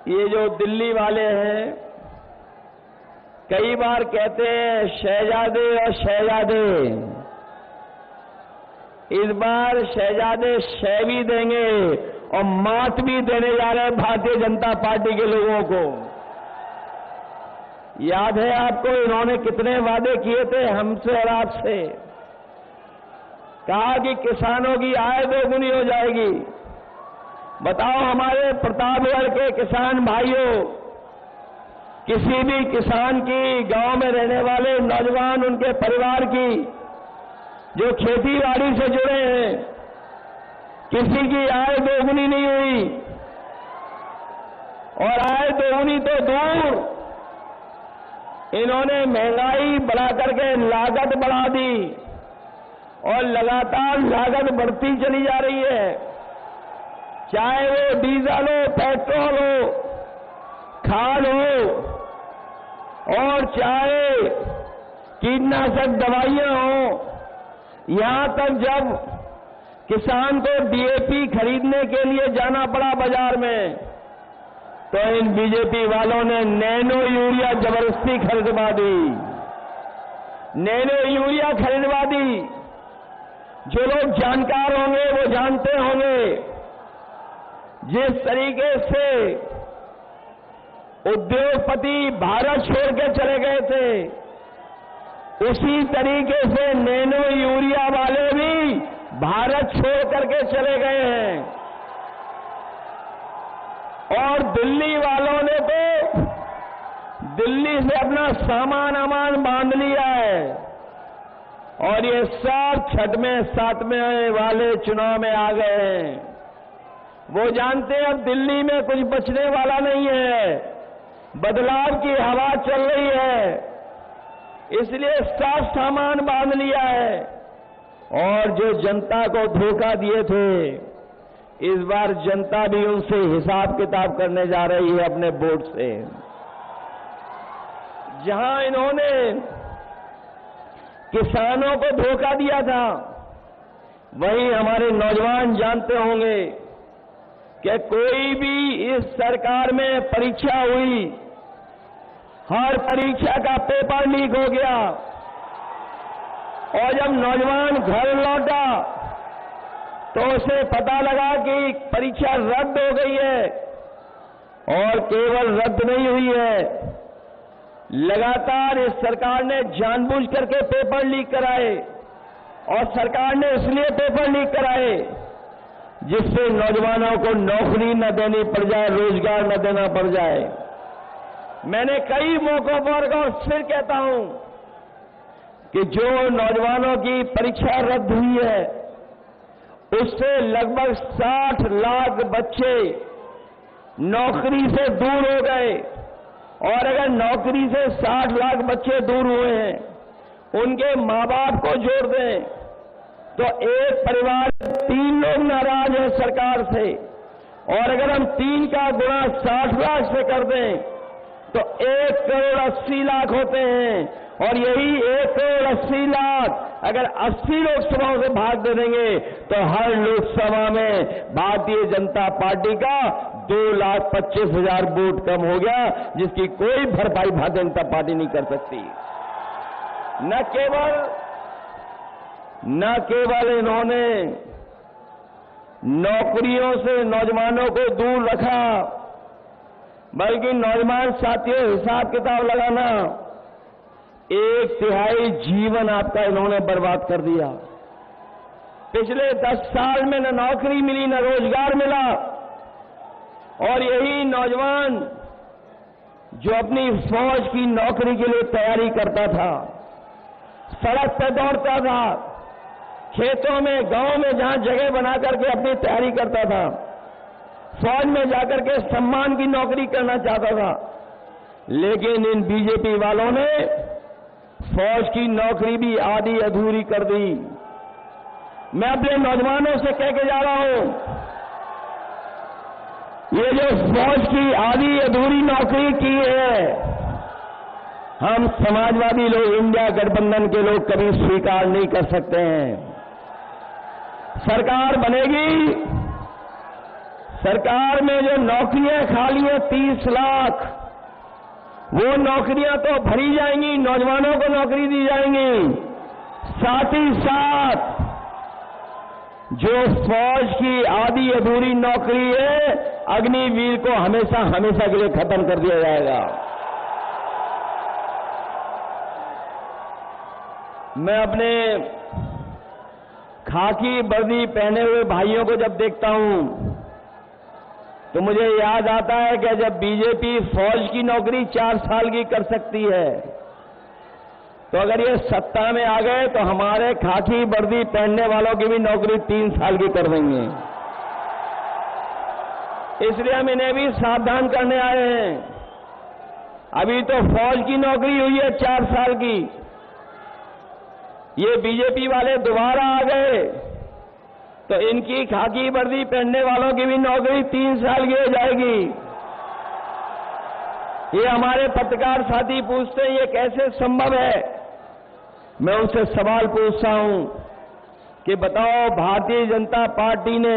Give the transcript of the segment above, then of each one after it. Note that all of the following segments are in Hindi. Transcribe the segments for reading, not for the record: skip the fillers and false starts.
ये जो दिल्ली वाले हैं, कई बार कहते हैं शहजादे और शहजादे। इस बार शहजादे शह भी देंगे और मात भी देने जा रहे हैं भारतीय जनता पार्टी के लोगों को। याद है आपको इन्होंने कितने वादे किए थे हमसे और आपसे। कहा कि किसानों की आय दोगुनी हो जाएगी। बताओ हमारे प्रतापगढ़ के किसान भाइयों, किसी भी किसान की, गांव में रहने वाले नौजवान, उनके परिवार की जो खेती बाड़ी से जुड़े हैं, किसी की आय दोगुनी नहीं हुई। और आय दोगुनी तो दूर, इन्होंने महंगाई बढ़ा करके लागत बढ़ा दी और लगातार लागत बढ़ती चली जा रही है। चाहे वो डीजल हो, पेट्रोल हो, खाद हो, और चाहे कीटनाशक दवाइयां हो। यहां तक जब किसान को डीएपी खरीदने के लिए जाना पड़ा बाजार में, तो इन बीजेपी वालों ने नैनो यूरिया जबरदस्ती खरीदवा दी। नैनो यूरिया खरीदवा दी। जो लोग जानकार होंगे वो जानते होंगे, जिस तरीके से उद्योगपति भारत छोड़ के चले गए थे, उसी तरीके से नैनो यूरिया वाले भी भारत छोड़ करके चले गए हैं। और दिल्ली वालों ने तो दिल्ली से अपना सामान बांध लिया है और ये सब छठवें सातवें वाले चुनाव में आ गए हैं। वो जानते हैं अब दिल्ली में कुछ बचने वाला नहीं है, बदलाव की हवा चल रही है, इसलिए सब सामान बांध लिया है। और जो जनता को धोखा दिए थे, इस बार जनता भी उनसे हिसाब किताब करने जा रही है अपने वोट से। जहां इन्होंने किसानों को धोखा दिया था, वहीं हमारे नौजवान जानते होंगे कि कोई भी इस सरकार में परीक्षा हुई, हर परीक्षा का पेपर लीक हो गया। और जब नौजवान घर लौटा तो उसे पता लगा कि परीक्षा रद्द हो गई है। और केवल रद्द नहीं हुई है, लगातार इस सरकार ने जानबूझ करके पेपर लीक कराए। और सरकार ने इसलिए पेपर लीक कराए जिससे नौजवानों को नौकरी न देनी पड़ जाए, रोजगार न देना पड़ जाए। मैंने कई मौकों पर और फिर कहता हूं कि जो नौजवानों की परीक्षा रद्द हुई है, उससे लगभग 60 लाख बच्चे नौकरी से दूर हो गए। और अगर नौकरी से 60 लाख बच्चे दूर हुए हैं, उनके मां बाप को जोड़ दें तो एक परिवार 3 लोग नाराज हैं सरकार से। और अगर हम 3 का गुणा 60 लाख से कर दें तो 1 करोड़ 80 लाख होते हैं। और यही 1 करोड़ 80 लाख अगर 80 लोकसभाओं से भाग दे देंगे तो हर लोकसभा में भारतीय जनता पार्टी का 2,25,000 वोट कम हो गया, जिसकी कोई भरपाई भारतीय जनता पार्टी नहीं कर सकती। न केवल इन्होंने नौकरियों से नौजवानों को दूर रखा, बल्कि नौजवान साथियों, हिसाब किताब लगाना, 1/3 जीवन आपका इन्होंने बर्बाद कर दिया। पिछले 10 साल में न नौकरी मिली, न रोजगार मिला। और यही नौजवान जो अपनी फौज की नौकरी के लिए तैयारी करता था, सड़क पर दौड़ता था, खेतों में, गांव में जहां जगह बना करके अपनी तैयारी करता था, फौज में जाकर के सम्मान की नौकरी करना चाहता था। लेकिन इन बीजेपी वालों ने फौज की नौकरी भी आधी अधूरी कर दी। मैं अपने नौजवानों से कह के जा रहा हूं, ये जो फौज की आधी अधूरी नौकरी की है, हम समाजवादी लोग, इंडिया गठबंधन के लोग कभी स्वीकार नहीं कर सकते हैं। सरकार बनेगी, सरकार में जो नौकरियां खाली हैं 30 लाख, वो नौकरियां तो भरी जाएंगी, नौजवानों को नौकरी दी जाएंगी। साथ ही साथ जो फौज की आधी अधूरी नौकरी है, अग्निवीर को हमेशा हमेशा के लिए खत्म कर दिया जाएगा। मैं अपने खाकी वर्दी पहने हुए भाइयों को जब देखता हूं तो मुझे याद आता है कि जब बीजेपी फौज की नौकरी 4 साल की कर सकती है, तो अगर ये सत्ता में आ गए तो हमारे खाकी वर्दी पहनने वालों की भी नौकरी 3 साल की कर देंगे। इसलिए हम इन्हें भी सावधान करने आए हैं। अभी तो फौज की नौकरी हुई है 4 साल की, ये बीजेपी वाले दोबारा आ गए तो इनकी खाकी वर्दी पहनने वालों की भी नौकरी 3 साल की हो जाएगी। ये हमारे पत्रकार साथी पूछते हैं ये कैसे संभव है। मैं उनसे सवाल पूछता हूं कि बताओ, भारतीय जनता पार्टी ने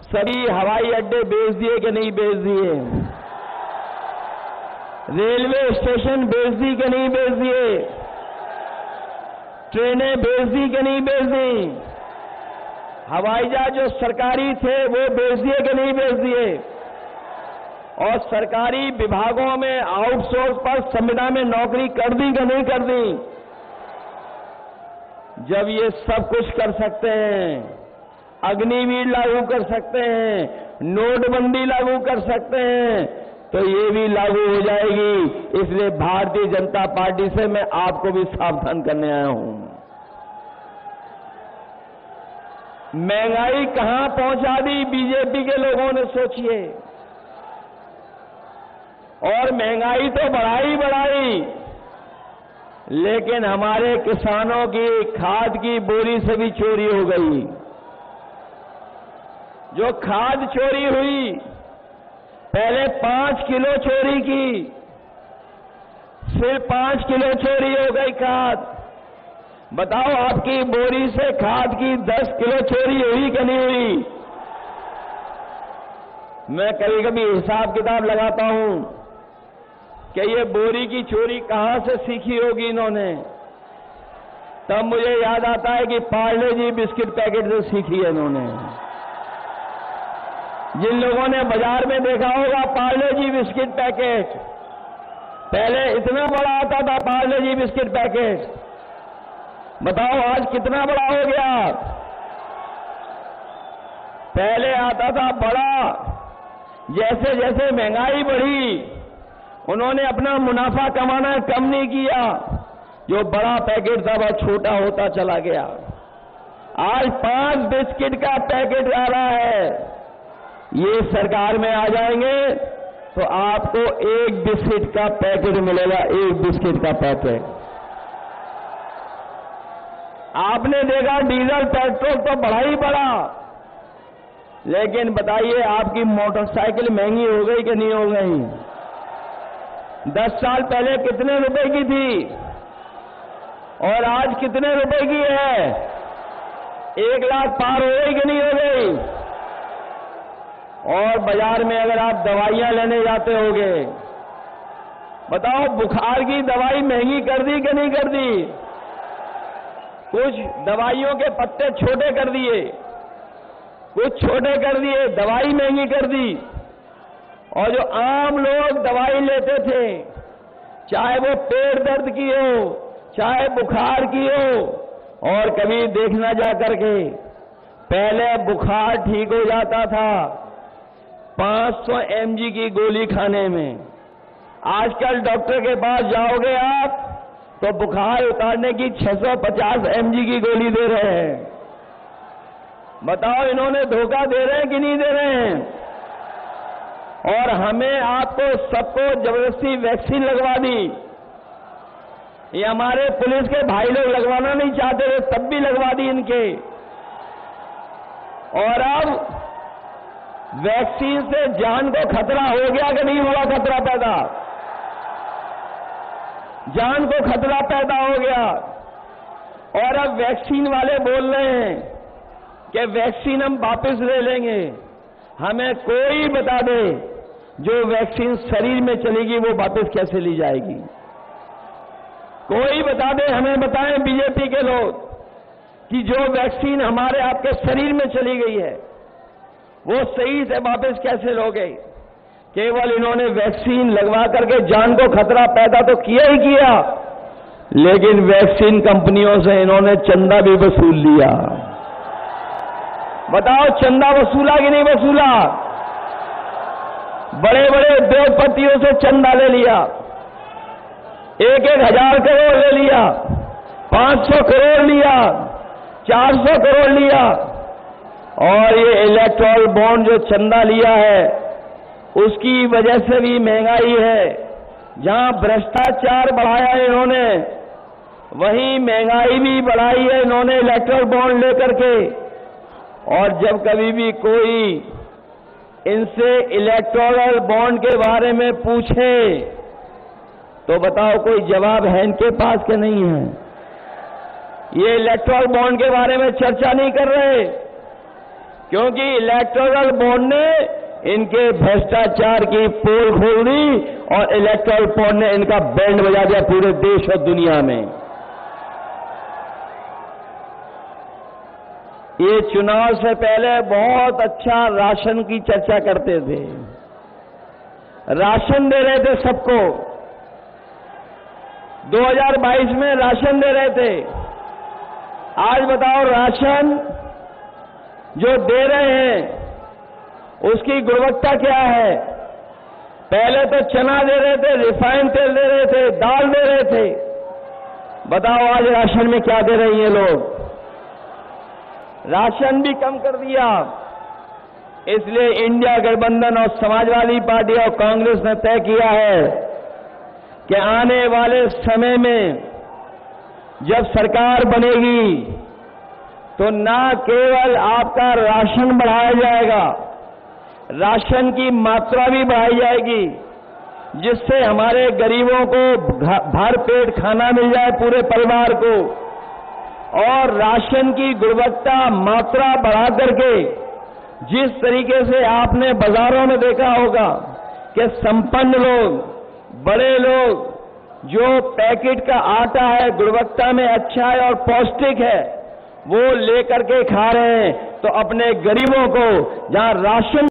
सभी हवाई अड्डे बेच दिए कि नहीं बेच दिए? रेलवे स्टेशन बेच दी कि नहीं बेच दिए? ट्रेनें बेच दी कि नहीं बेच दी? हवाई जहाज जो सरकारी थे वो बेच दिए कि नहीं बेच दिए? और सरकारी विभागों में आउटसोर्स पर संविदा में नौकरी कर दी कि नहीं कर दी? जब ये सब कुछ कर सकते हैं, अग्निवीर लागू कर सकते हैं, नोटबंदी लागू कर सकते हैं, तो ये भी लागू हो जाएगी। इसलिए भारतीय जनता पार्टी से मैं आपको भी सावधान करने आया हूं। महंगाई कहां पहुंचा दी बीजेपी के लोगों ने, सोचिए। और महंगाई तो बढ़ाई, लेकिन हमारे किसानों की खाद की बोरी से भी चोरी हो गई। जो खाद चोरी हुई, पहले 5 किलो चोरी की, फिर 5 किलो चोरी हो गई खाद। बताओ, आपकी बोरी से खाद की 10 किलो चोरी हुई कि नहीं हुई? मैं कभी कभी हिसाब किताब लगाता हूं कि ये बोरी की चोरी कहां से सीखी होगी इन्होंने। तब मुझे याद आता है कि पार्ले जी बिस्किट पैकेट से सीखी है इन्होंने। जिन लोगों ने बाजार में देखा होगा पार्ले जी बिस्किट पैकेट, पहले इतना बड़ा आता था पार्ले जी बिस्किट पैकेट, बताओ आज कितना बड़ा हो गया। पहले आता था बड़ा, जैसे जैसे महंगाई बढ़ी उन्होंने अपना मुनाफा कमाना कम नहीं किया, जो बड़ा पैकेट था वह छोटा होता चला गया। आज 5 बिस्किट का पैकेट आ रहा है। ये सरकार में आ जाएंगे तो आपको 1 बिस्किट का पैकेट मिलेगा, 1 बिस्किट का पैकेट। आपने देखा डीजल पेट्रोल तो बढ़ा ही बढ़ा, लेकिन बताइए आपकी मोटरसाइकिल महंगी हो गई कि नहीं हो गई? 10 साल पहले कितने रुपए की थी और आज कितने रुपए की है? 1 लाख पार हो गई कि नहीं हो गई? और बाजार में अगर आप दवाइयां लेने जाते होगे, बताओ बुखार की दवाई महंगी कर दी कि नहीं कर दी? कुछ दवाइयों के पत्ते छोटे कर दिए, कुछ छोटे कर दिए, दवाई महंगी कर दी। और जो आम लोग दवाई लेते थे, चाहे वो पेट दर्द की हो, चाहे बुखार की हो, और कभी देखना जा करके पहले बुखार ठीक हो जाता था 500 mg की गोली खाने में। आजकल डॉक्टर के पास जाओगे आप तो बुखार उतारने की 650 mg की गोली दे रहे हैं। बताओ इन्होंने धोखा दे रहे हैं कि नहीं दे रहे हैं? और हमें आपको सबको जबरदस्ती वैक्सीन लगवा दी। ये हमारे पुलिस के भाई लोग लगवाना नहीं चाहते थे, तब भी लगवा दी इनके। और अब वैक्सीन से जान को खतरा हो गया कि नहीं हुआ खतरा पैदा? जान को खतरा पैदा हो गया। और अब वैक्सीन वाले बोल रहे हैं कि वैक्सीन हम वापस ले लेंगे, हमें कोई बता दे जो वैक्सीन शरीर में चलेगी वो वापस कैसे ली जाएगी। कोई बता दे, हमें बताएं बीजेपी के लोग कि जो वैक्सीन हमारे आपके शरीर में चली गई है वो सही से वापस कैसे लोगे। केवल इन्होंने वैक्सीन लगवा करके जान को खतरा पैदा तो किया ही किया, लेकिन वैक्सीन कंपनियों से इन्होंने चंदा भी वसूल लिया। बताओ, चंदा वसूला कि नहीं वसूला? बड़े बड़े उद्योगपतियों से चंदा ले लिया, 1,000 करोड़ ले लिया, 500 करोड़ लिया, 400 करोड़ लिया। और ये इलेक्टोरल बॉन्ड जो चंदा लिया है उसकी वजह से भी महंगाई है। जहां भ्रष्टाचार बढ़ाया इन्होंने, वहीं महंगाई भी बढ़ाई है इन्होंने इलेक्टोरल बॉन्ड लेकर के। और जब कभी भी कोई इनसे इलेक्टोरल बॉन्ड के बारे में पूछे तो बताओ कोई जवाब है इनके पास के नहीं है। ये इलेक्टोरल बॉन्ड के बारे में चर्चा नहीं कर रहे, क्योंकि इलेक्टोरल बॉन्ड ने इनके भ्रष्टाचार की पोल खोल दी और इलेक्टोरल बॉन्ड ने इनका बैंड बजा दिया पूरे देश और दुनिया में। ये चुनाव से पहले बहुत अच्छा राशन की चर्चा करते थे, राशन दे रहे थे सबको, 2022 में राशन दे रहे थे। आज बताओ, राशन जो दे रहे हैं उसकी गुणवत्ता क्या है? पहले तो चना दे रहे थे, रिफाइंड तेल दे रहे थे, दाल दे रहे थे। बताओ आज राशन में क्या दे रही हैं लोग? राशन भी कम कर दिया। इसलिए इंडिया गठबंधन और समाजवादी पार्टी और कांग्रेस ने तय किया है कि आने वाले समय में जब सरकार बनेगी तो ना केवल आपका राशन बढ़ाया जाएगा, राशन की मात्रा भी बढ़ाई जाएगी, जिससे हमारे गरीबों को भर पेट खाना मिल जाए पूरे परिवार को। और राशन की गुणवत्ता मात्रा बढ़ा करके, जिस तरीके से आपने बाजारों में देखा होगा कि संपन्न लोग, बड़े लोग जो पैकेट का आटा है गुणवत्ता में अच्छा है और पौष्टिक है वो लेकर के खा रहे हैं, तो अपने गरीबों को जहां राशन